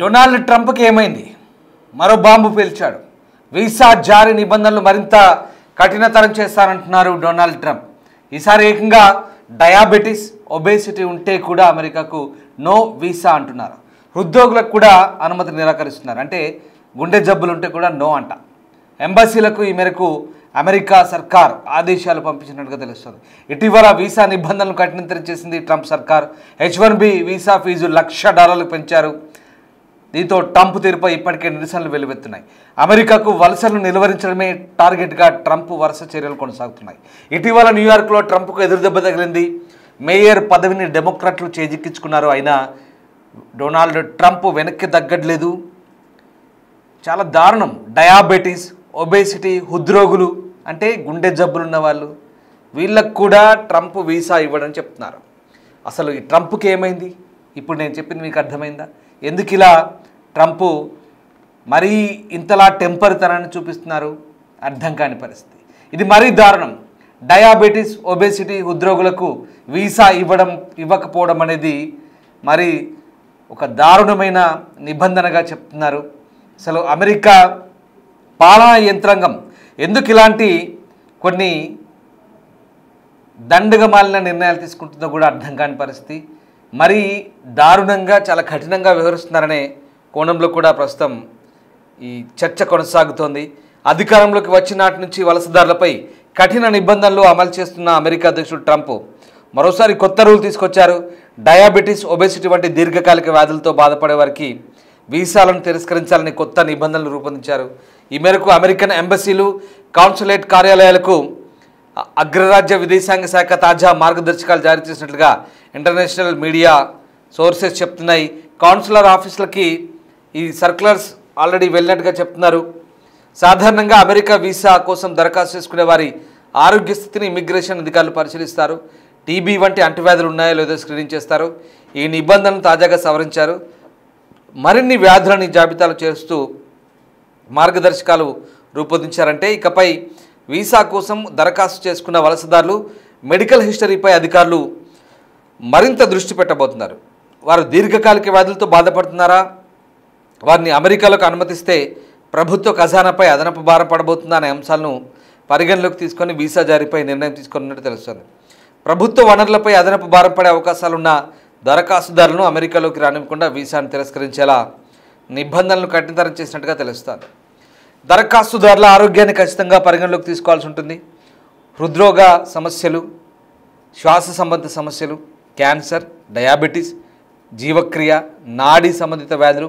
Donald ట్రంప్కి ఏమైంది? మరో bomb పేల్చాడు. Visa జారీ నిబంధనలు మరింత కఠినతరం చేస్తారంటున్నారు డొనాల్డ్ ట్రంప్. ఈసారి ఏకంగా డయాబెటీస్, ఒబేసిటీ ఉంటే కూడా అమెరికాకు నో వీసా అంటున్నారు. హృద్రోగులకు కూడా అనుమతి నిరాకరిస్తున్నారు. అంటే గుండె జబ్బులు ఉంటే కూడా నో అంట. ఎంబసీలకు ఈ మేరకు అమెరికా సర్కార్ ఆదేశాలు పంపించినట్టుగా తెలుస్తుంది. ఇటీవల వీసా నిబంధనలు కఠినతరం చేసింది ట్రంప్ సర్కార్. H1B వీసా ఫీజు $1,00,000 పెంచారు. దీంతో ట్రంప్ తీరుపై ఇప్పటికే నిరసనలు వెలువెత్తున్నాయి. అమెరికాకు వలసలను నిలువరించడమే టార్గెట్గా ట్రంప్ వరుస చర్యలు కొనసాగుతున్నాయి. ఇటీవల న్యూయార్క్లో ట్రంప్కు ఎదురుదెబ్బ తగిలింది. మేయర్ పదవిని డెమోక్రాట్లు చేజిక్కించుకున్నారు. అయినా డొనాల్డ్ ట్రంప్ వెనక్కి తగ్గట్లేదు. చాలా దారుణం. డయాబెటీస్, ఒబేసిటీ, హృద్రోగులు అంటే గుండె జబ్బులున్న వాళ్ళు, వీళ్ళకు కూడా ట్రంప్ వీసా ఇవ్వడని చెప్తున్నారు. అసలు ఈ ట్రంప్కి ఏమైంది? ఇప్పుడు నేను చెప్పింది మీకు అర్థమైందా? ఎందుకు ఇలా ట్రంప్ మరీ ఇంతలా టెంపర్తనాన్ని చూపిస్తున్నారు? అర్థం కాని పరిస్థితి. ఇది మరీ దారుణం. డయాబెటీస్, ఒబేసిటీ, హృద్రోగులకు వీసా ఇవ్వకపోవడం అనేది మరి ఒక దారుణమైన నిబంధనగా చెప్తున్నారు. అసలు అమెరికా పాలనా యంత్రాంగం ఎందుకు ఇలాంటి కొన్ని దండగమాలిన నిర్ణయాలు తీసుకుంటుందో కూడా అర్థం కాని పరిస్థితి. మరీ దారుణంగా, చాలా కఠినంగా వ్యవహరిస్తున్నారనే కోణంలో కూడా ప్రస్తుతం ఈ చర్చ కొనసాగుతోంది. అధికారంలోకి వచ్చిన నాటి నుంచి వలసదారులపై కఠిన నిబంధనలు అమలు చేస్తున్న అమెరికా అధ్యక్షుడు ట్రంప్ మరోసారి కొత్త రూల్ తీసుకొచ్చారు. డయాబెటీస్, ఒబేసిటీ వంటి దీర్ఘకాలిక వ్యాధులతో బాధపడే వారికి వీసాలను తిరస్కరించాలని కొత్త నిబంధనలు రూపొందించారు. ఈ మేరకు అమెరికన్ ఎంబసీలు, కాన్సులేట్ కార్యాలయాలకు అగ్రరాజ్య విదేశాంగ శాఖ తాజా మార్గదర్శకాలు జారీ చేసినట్లుగా ఇంటర్నేషనల్ మీడియా సోర్సెస్ చెప్తున్నాయి. కాన్సులర్ ఆఫీసులకి ఈ సర్క్యులర్స్ ఆల్రెడీ వెళ్ళినట్టుగా చెప్తున్నారు. సాధారణంగా అమెరికా వీసా కోసం దరఖాస్తు చేసుకునే వారి ఆరోగ్య స్థితిని ఇమిగ్రేషన్ అధికారులు పరిశీలిస్తారు. టీబీ వంటి అంటువ్యాధులు ఉన్నాయో లేదో స్క్రీనింగ్ చేస్తారు. ఈ నిబంధనలు తాజాగా సవరించారు. మరిన్ని వ్యాధులని జాబితాలు చేస్తూ మార్గదర్శకాలు రూపొందించారంటే ఇకపై వీసా కోసం దరఖాస్తు చేసుకున్న వలసదారులు మెడికల్ హిస్టరీపై అధికారులు మరింత దృష్టి పెట్టబోతున్నారు. వారు దీర్ఘకాలిక వ్యాధులతో బాధపడుతున్నారా, వారిని అమెరికాలోకి అనుమతిస్తే ప్రభుత్వ ఖజానాపై అదనపు భారం పడబోతుందా అనే అంశాలను పరిగణలోకి తీసుకొని వీసా జారీపై నిర్ణయం తీసుకున్నట్టు తెలుస్తుంది. ప్రభుత్వ వనరులపై అదనపు భారం పడే అవకాశాలున్న దరఖాస్తుదారులను అమెరికాలోకి రానివ్వకుండా వీసాను తిరస్కరించేలా నిబంధనలు కఠినతరం చేసినట్టుగా తెలుస్తుంది. దరఖాస్తుదారుల ఆరోగ్యాన్ని ఖచ్చితంగా పరిగణలోకి తీసుకోవాల్సి ఉంటుంది. హృద్రోగ సమస్యలు, శ్వాస సంబంధ సమస్యలు, క్యాన్సర్, డయాబెటీస్, జీవక్రియ, నాడీ సంబంధిత వ్యాధులు,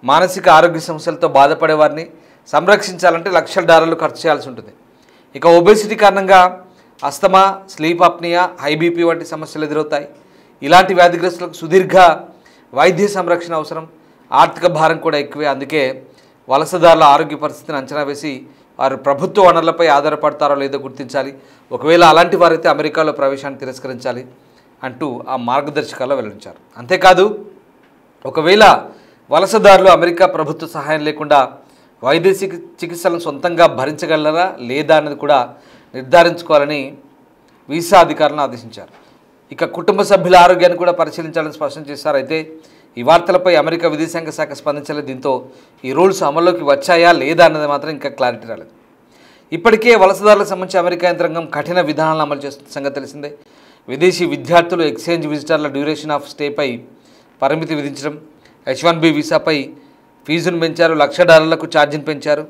మానసిక ఆరోగ్య సమస్యలతో బాధపడే వారిని సంరక్షించాలంటే $1,00,000 ఖర్చు చేయాల్సి ఉంటుంది. ఇక ఒబేసిటీ కారణంగా asthma, sleep apnoea, high BP వంటి సమస్యలు ఎదురవుతాయి. ఇలాంటి వ్యాధిగ్రస్తులకు సుదీర్ఘ వైద్య సంరక్షణ అవసరం. ఆర్థిక భారం కూడా ఎక్కువే. అందుకే వలసదారుల ఆరోగ్య పరిస్థితిని అంచనా వేసి వారు ప్రభుత్వ వనరులపై ఆధారపడతారో లేదో గుర్తించాలి. ఒకవేళ అలాంటి వారైతే అమెరికాలో ప్రవేశాన్ని తిరస్కరించాలి అంటూ ఆ మార్గదర్శకాల్లో వెల్లడించారు. అంతేకాదు, ఒకవేళ వలసదారులు అమెరికా ప్రభుత్వ సహాయం లేకుండా వైద్య చికిత్సలను సొంతంగా భరించగలరా లేదా అన్నది కూడా నిర్ధారించుకోవాలని వీసా అధికారులను ఆదేశించారు. ఇక కుటుంబ సభ్యుల ఆరోగ్యాన్ని కూడా పరిశీలించాలని స్పష్టం చేశారు. అయితే ఈ వార్తలపై అమెరికా విదేశాంగ శాఖ స్పందించలేదు. దీంతో ఈ రూల్స్ అమల్లోకి వచ్చాయా లేదా అన్నది మాత్రం ఇంకా క్లారిటీ రాలేదు. ఇప్పటికే వలసదారులకు సంబంధించి అమెరికా యంత్రాంగం కఠిన విధానాలను అమలు చేస్తున్న సంగతి తెలిసిందే. విదేశీ విద్యార్థులు, ఎక్స్చేంజ్ విజిటర్ల డ్యూరేషన్ ఆఫ్ స్టేపై పరిమితి విధించడం, H1B వీసాపై ఫీజును పెంచారు, $1,00,000 ఛార్జీని పెంచారు.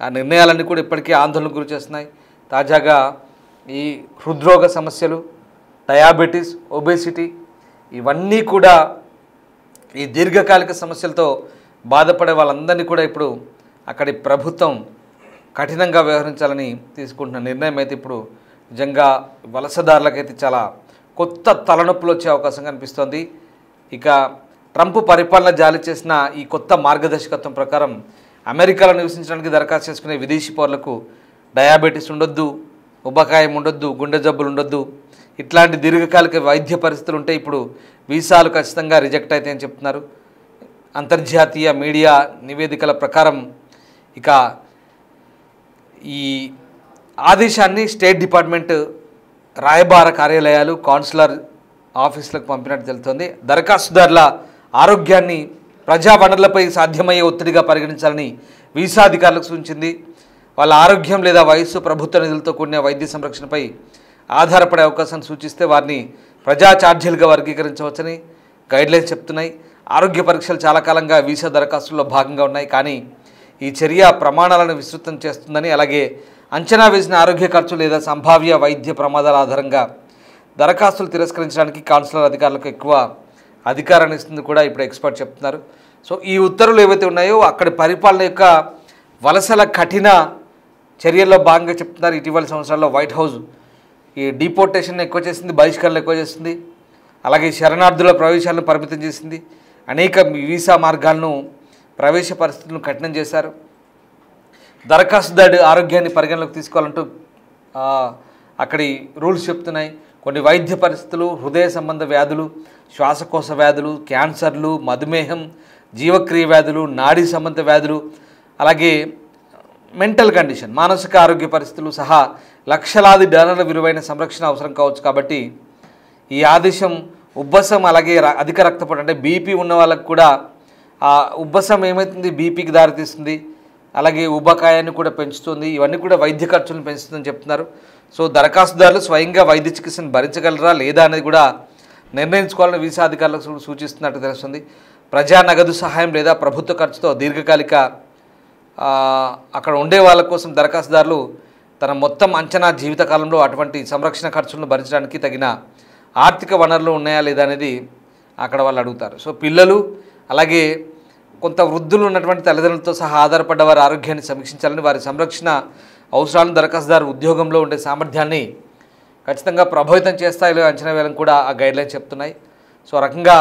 ఆ నిర్ణయాలన్నీ కూడా ఇప్పటికే ఆందోళనకు గురి చేస్తున్నాయి. తాజాగా ఈ హృద్రోగ సమస్యలు, డయాబెటీస్, ఒబేసిటీ ఇవన్నీ కూడా ఈ దీర్ఘకాలిక సమస్యలతో బాధపడే వాళ్ళందరినీ కూడా ఇప్పుడు అక్కడి ప్రభుత్వం కఠినంగా వ్యవహరించాలని తీసుకుంటున్న నిర్ణయం అయితే ఇప్పుడు నిజంగా వలసదారులకైతే చాలా కొత్త తలనొప్పులు వచ్చే అవకాశం కనిపిస్తోంది. ఇక ట్రంప్ పరిపాలన జారీ చేసిన ఈ కొత్త మార్గదర్శకత్వం ప్రకారం అమెరికాలో నివసించడానికి దరఖాస్తు చేసుకునే విదేశీ పౌరులకు డయాబెటీస్ ఉండొద్దు, ఉబకాయం ఉండొద్దు, గుండె జబ్బులు ఉండొద్దు, ఇట్లాంటి దీర్ఘకాలిక వైద్య పరిస్థితులు ఉంటే ఇప్పుడు వీసాలు ఖచ్చితంగా రిజెక్ట్ అవుతాయని చెప్తున్నారు. అంతర్జాతీయ మీడియా నివేదికల ప్రకారం ఇక ఈ ఆదేశాన్ని స్టేట్ డిపార్ట్మెంట్ రాయబార కార్యాలయాలు, కాన్సులర్ ఆఫీసులకు పంపినట్టు తెలుస్తోంది. దరఖాస్తుదారుల ఆరోగ్యాన్ని ప్రజా వనరులపై సాధ్యమయ్యే ఒత్తిడిగా పరిగణించాలని వీసా అధికారులకు సూచించింది. వాళ్ళ ఆరోగ్యం లేదా వయస్సు, ప్రభుత్వ నిధులతో కూడిన వైద్య సంరక్షణపై ఆధారపడే అవకాశాన్ని సూచిస్తే వారిని ప్రజా ఛార్జీలుగా వర్గీకరించవచ్చని గైడ్లైన్స్ చెప్తున్నాయి. ఆరోగ్య పరీక్షలు చాలా కాలంగా వీసా దరఖాస్తుల్లో భాగంగా ఉన్నాయి. కానీ ఈ చర్య ప్రమాణాలను విస్తృతం చేస్తుందని, అలాగే అంచనా వేసిన ఆరోగ్య ఖర్చు లేదా సంభావ్య వైద్య ప్రమాదాల ఆధారంగా దరఖాస్తులు తిరస్కరించడానికి కాన్సులర్ అధికారులకు ఎక్కువ అధికారాన్ని ఇస్తుంది కూడా ఇప్పుడు ఎక్స్పర్ట్ చెప్తున్నారు. సో ఈ ఉత్తర్వులు ఏవైతే ఉన్నాయో అక్కడి పరిపాలన యొక్క వలసల కఠిన చర్యల్లో భాగంగా చెప్తున్నారు. ఇటీవల సంవత్సరాల్లో వైట్ హౌస్ ఈ డిపోర్టేషన్ ఎక్కువ చేసింది, బహిష్కరణలు ఎక్కువ చేసింది, అలాగే శరణార్థుల ప్రవేశాలను పరిమితం చేసింది, అనేక వీసా మార్గాలను ప్రవేశ పరిస్థితులను కఠినం చేశారు. దరఖాస్తుదారుడి ఆరోగ్యాన్ని పరిగణలోకి తీసుకోవాలంటూ అక్కడి రూల్స్ చెప్తున్నాయి. కొన్ని వైద్య పరిస్థితులు, హృదయ సంబంధ వ్యాధులు, శ్వాసకోశ వ్యాధులు, క్యాన్సర్లు, మధుమేహం, జీవక్రియ వ్యాధులు, నాడీ సంబంధ వ్యాధులు, అలాగే మెంటల్ కండిషన్, మానసిక ఆరోగ్య పరిస్థితులు సహా లక్షలాది డాలర్ల విలువైన సంరక్షణ అవసరం కావచ్చు. కాబట్టి ఈ ఆదేశం ఉబ్బసం, అలాగే అధిక రక్తపోటు అంటే బీపీ ఉన్న వాళ్ళకు కూడా ఆ ఉబ్బసం ఏమవుతుంది, బీపీకి దారితీస్తుంది, అలాగే ఉబకాయాన్ని కూడా పెంచుతుంది. ఇవన్నీ కూడా వైద్య ఖర్చులను పెంచుతుందని చెప్తున్నారు. సో దరఖాస్తుదారులు స్వయంగా వైద్య చికిత్సను భరించగలరా లేదా అనేది కూడా నిర్ణయించుకోవాలని వీసా అధికారులకు సూచిస్తున్నట్టు తెలుస్తుంది. ప్రజా నగదు సహాయం లేదా ప్రభుత్వ ఖర్చుతో దీర్ఘకాలిక అక్కడ ఉండే వాళ్ళ కోసం దరఖాస్తుదారులు తన మొత్తం అంచనా జీవితకాలంలో అటువంటి సంరక్షణ ఖర్చులను భరించడానికి తగిన ఆర్థిక వనరులు ఉన్నాయా లేదా అనేది అక్కడ వాళ్ళు అడుగుతారు. సో పిల్లలు, అలాగే కొంత వృద్ధులు ఉన్నటువంటి తల్లిదండ్రులతో సహా ఆధారపడ్డ వారి ఆరోగ్యాన్ని సమీక్షించాలని, వారి సంరక్షణ అవసరాలను దరఖాస్తుదారు ఉద్యోగంలో ఉండే సామర్థ్యాన్ని ఖచ్చితంగా ప్రభావితం చేస్తాయిలో అంచనా వేయాలని కూడా ఆ గైడ్లైన్స్ చెప్తున్నాయి. సో రకంగా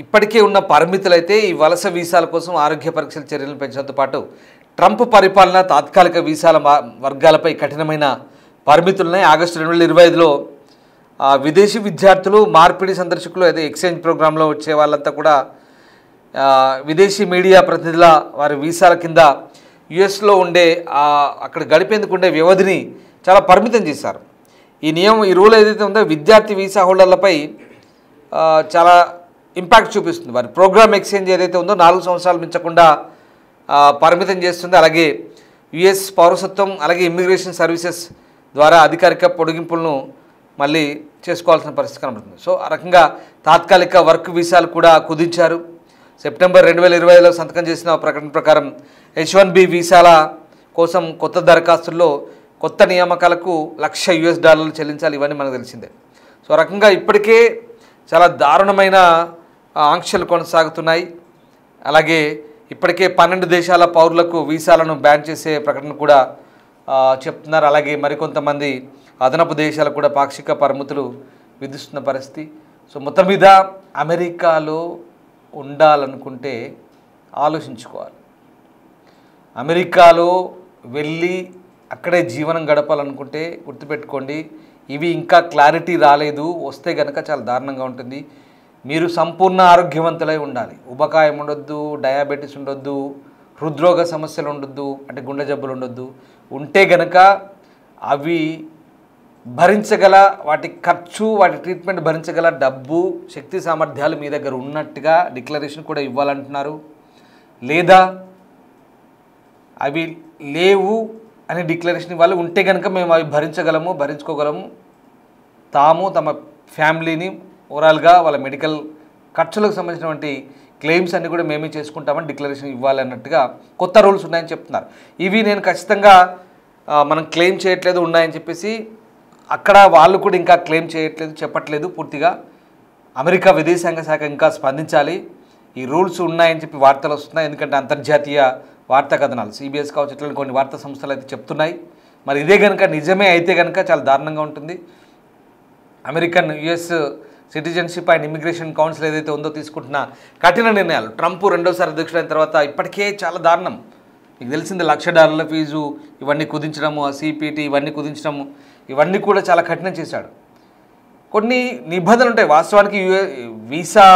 ఇప్పటికే ఉన్న పరిమితులైతే ఈ వలస వీసాల కోసం ఆరోగ్య పరీక్షల చర్యలను పెంచడంతో పాటు ట్రంప్ పరిపాలన తాత్కాలిక వీసాల వర్గాలపై కఠినమైన పరిమితులున్నాయి. ఆగస్టు 2025లో విదేశీ విద్యార్థులు, మార్పిడి సందర్శకులు, అయితే ఎక్స్చేంజ్ ప్రోగ్రాంలో వచ్చే వాళ్ళంతా కూడా విదేశీ మీడియా ప్రతినిధుల వారి వీసాల కింద యుఎస్లో ఉండే అక్కడ గడిపేందుకు ఉండే వ్యవధిని చాలా పరిమితం చేశారు. ఈ రూల్ ఏదైతే ఉందో విద్యార్థి వీసా హోల్డర్లపై చాలా ఇంపాక్ట్ చూపిస్తుంది. వారి ప్రోగ్రామ్ ఎక్స్చేంజ్ ఏదైతే ఉందో 4 సంవత్సరాలు మించకుండా పరిమితం చేస్తుంది. అలాగే యుఎస్ పౌరసత్వం, అలాగే ఇమ్మిగ్రేషన్ సర్వీసెస్ ద్వారా అధికారిక పొడిగింపులను మళ్ళీ చేసుకోవాల్సిన పరిస్థితి కనబడుతుంది. సో ఆ రకంగా తాత్కాలిక వర్క్ వీసాలు కూడా కుదించారు. సెప్టెంబర్ 2020లో సంతకం చేసిన ప్రకటన ప్రకారం H1B వీసాల కోసం కొత్త దరఖాస్తుల్లో కొత్త నియామకాలకు $1,00,000 చెల్లించాలి. ఇవన్నీ మనకు తెలిసిందే. సో రకంగా ఇప్పటికే చాలా దారుణమైన ఆంక్షలు కొనసాగుతున్నాయి. అలాగే ఇప్పటికే 12 దేశాల పౌరులకు వీసాలను బ్యాన్ చేసే ప్రకటన కూడా చెప్తున్నారు. అలాగే మరికొంతమంది అదనపు దేశాలు కూడా పాక్షిక పరిమితులు విధిస్తున్న పరిస్థితి. సో మొత్తం మీద అమెరికాలో ఉండాలనుకుంటే ఆలోచించుకోవాలి. అమెరికాలో వెళ్ళి అక్కడే జీవనం గడపాలనుకుంటే గుర్తుపెట్టుకోండి, ఇవి ఇంకా క్లారిటీ రాలేదు. వస్తే కనుక చాలా దారుణంగా ఉంటుంది. మీరు సంపూర్ణ ఆరోగ్యవంతులై ఉండాలి. ఉబకాయం ఉండొద్దు, డయాబెటీస్ ఉండొద్దు, హృద్రోగ సమస్యలు ఉండొద్దు, అంటే గుండె జబ్బులు ఉండొద్దు. ఉంటే గనక అవి భరించగల, వాటి ఖర్చు, వాటి ట్రీట్మెంట్ భరించగల డబ్బు, శక్తి సామర్థ్యాలు మీ దగ్గర ఉన్నట్టుగా డిక్లరేషన్ కూడా ఇవ్వాలంటున్నారు. లేదా అవి లేవు అని డిక్లరేషన్ ఇవ్వాలి. ఉంటే కనుక మేము అవి భరించుకోగలము, తాము తమ ఫ్యామిలీని ఓవరాల్గా వాళ్ళ మెడికల్ ఖర్చులకు సంబంధించినటువంటి క్లెయిమ్స్ అన్నీ కూడా మేమే చేసుకుంటామని డిక్లరేషన్ ఇవ్వాలి అన్నట్టుగా కొత్త రూల్స్ ఉన్నాయని చెప్తున్నారు. ఇవి నేను ఖచ్చితంగా మనం క్లెయిమ్ చేయట్లేదు ఉన్నాయని చెప్పేసి అక్కడ వాళ్ళు కూడా ఇంకా క్లెయిమ్ చెప్పట్లేదు పూర్తిగా. అమెరికా విదేశాంగ శాఖ ఇంకా స్పందించాలి. ఈ రూల్స్ ఉన్నాయని చెప్పి వార్తలు వస్తున్నాయి. ఎందుకంటే అంతర్జాతీయ వార్తా కథనాలు CBS కావచ్చు, ఇట్లా కొన్ని వార్తా సంస్థలు అయితే చెప్తున్నాయి. మరి ఇదే కనుక నిజమే అయితే కనుక చాలా దారుణంగా ఉంటుంది. American US citizenship and immigration council ఏదైతే ఉందో తీసుకుంటున్న కఠిన నిర్ణయాలు, ట్రంప్ రెండోసారి అధ్యక్షుడైన తర్వాత ఇప్పటికే చాలా దారుణం. మీకు తెలిసింది $1,00,000 ఫీజు ఇవన్నీ కుదించడము, CPT ఇవన్నీ కుదించడము, ఇవన్నీ కూడా చాలా కఠినం చేశాడు. కొన్ని నిబంధనలు ఉంటాయి వాస్తవానికి. వీసా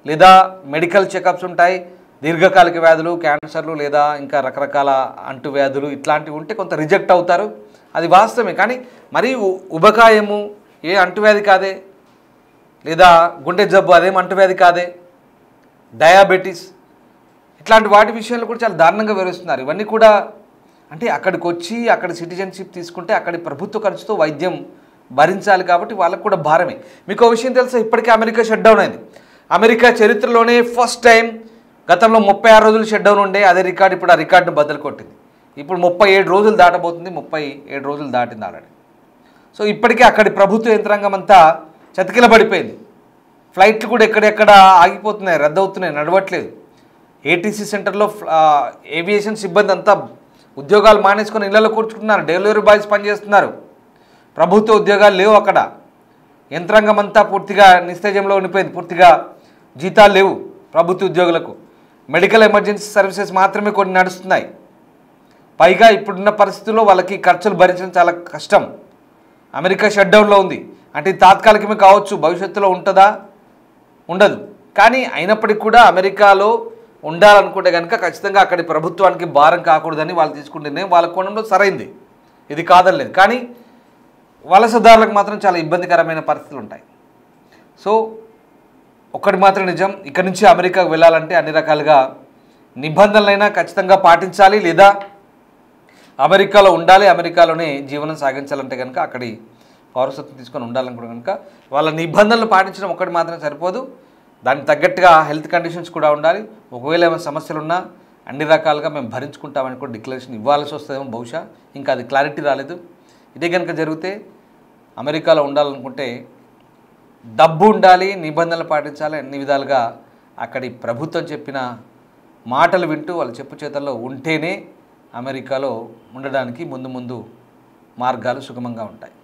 లేదా మెడికల్ చెకప్స్ ఉంటాయి. దీర్ఘకాలిక వ్యాధులు, క్యాన్సర్లు లేదా ఇంకా రకరకాల అంటువ్యాధులు ఇట్లాంటివి ఉంటే కొంత రిజెక్ట్ అవుతారు, అది వాస్తవమే. కానీ మరీ ఉబకాయము ఏ అంటువ్యాధి కాదే, లేదా గుండె జబ్బు అదేం అంటువ్యాధి కాదే, డయాబెటీస్, ఇట్లాంటి వాటి విషయంలో కూడా చాలా దారుణంగా వివరిస్తున్నారు. ఇవన్నీ కూడా అంటే అక్కడికి వచ్చి అక్కడ సిటిజన్షిప్ తీసుకుంటే అక్కడి ప్రభుత్వ ఖర్చుతో వైద్యం భరించాలి కాబట్టి వాళ్ళకు కూడా భారమే. మీకు ఒక విషయం తెలుసా, ఇప్పటికే అమెరికా షట్ డౌన్ అయింది. అమెరికా చరిత్రలోనే ఫస్ట్ టైం గతంలో 36 రోజులు షట్ డౌన్ ఉండే అదే రికార్డు ఇప్పుడు ఆ రికార్డును బద్దలు కొట్టింది. ఇప్పుడు 37 రోజులు దాటబోతుంది, 37 రోజులు దాటింది ఆల్రెడీ. సో ఇప్పటికే అక్కడి ప్రభుత్వ యంత్రాంగం అంతా చతికిలబడిపోయింది. ఫ్లైట్లు కూడా ఎక్కడెక్కడ ఆగిపోతున్నాయి, రద్దవుతున్నాయి, నడవట్లేదు. ఏటీసీ సెంటర్లో ఏవియేషన్ సిబ్బంది అంతా ఉద్యోగాలు మానేసుకొని ఇళ్లలో కూర్చుకుంటున్నారు, డెలివరీ బాయ్స్ పనిచేస్తున్నారు. ప్రభుత్వ ఉద్యోగాలు లేవు అక్కడ. యంత్రాంగం అంతా పూర్తిగా నిస్తేజంలో ఉండిపోయింది, పూర్తిగా జీతాలు లేవు ప్రభుత్వ ఉద్యోగులకు. మెడికల్ ఎమర్జెన్సీ సర్వీసెస్ మాత్రమే కొన్ని నడుస్తున్నాయి. పైగా ఇప్పుడున్న పరిస్థితుల్లో వాళ్ళకి ఖర్చులు భరించడం చాలా కష్టం. అమెరికా షట్డౌన్లో ఉంది అంటే ఇది తాత్కాలికమే కావచ్చు, భవిష్యత్తులో ఉంటుందా ఉండదు. కానీ అయినప్పటికీ కూడా అమెరికాలో ఉండాలనుకుంటే కనుక ఖచ్చితంగా అక్కడి ప్రభుత్వానికి భారం కాకూడదని వాళ్ళు తీసుకునే నిర్ణయం వాళ్ళ కోణంలో సరైంది, ఇది కాదనలేదు. కానీ వలసదారులకు మాత్రం చాలా ఇబ్బందికరమైన పరిస్థితులు ఉంటాయి. సో ఒకటి మాత్రం నిజం, ఇక్కడి నుంచి అమెరికాకు వెళ్ళాలంటే అన్ని రకాలుగా నిబంధనలైనా ఖచ్చితంగా పాటించాలి, లేదా అమెరికాలో ఉండాలి, అమెరికాలోనే జీవనం సాగించాలంటే కనుక అక్కడి పౌరసత్వం తీసుకొని ఉండాలనుకుంటే కనుక వాళ్ళ నిబంధనలు పాటించడం ఒకటి మాత్రం సరిపోదు, దానికి తగ్గట్టుగా హెల్త్ కండిషన్స్ కూడా ఉండాలి. ఒకవేళ ఏమైనా సమస్యలు ఉన్నా అన్ని రకాలుగా మేము భరించుకుంటామని కూడా డిక్లరేషన్ ఇవ్వాల్సి వస్తుందేమో బహుశా, ఇంకా అది క్లారిటీ రాలేదు. ఇదే కనుక జరిగితే అమెరికాలో ఉండాలనుకుంటే డబ్బు ఉండాలి, నిబంధనలు పాటించాలి, అన్ని విధాలుగా అక్కడి ప్రభుత్వం చెప్పిన మాటలు వింటూ వాళ్ళ చెప్పు చేతల్లో ఉంటేనే అమెరికాలో ఉండడానికి ముందు మార్గాలు సుగమంగా ఉంటాయి.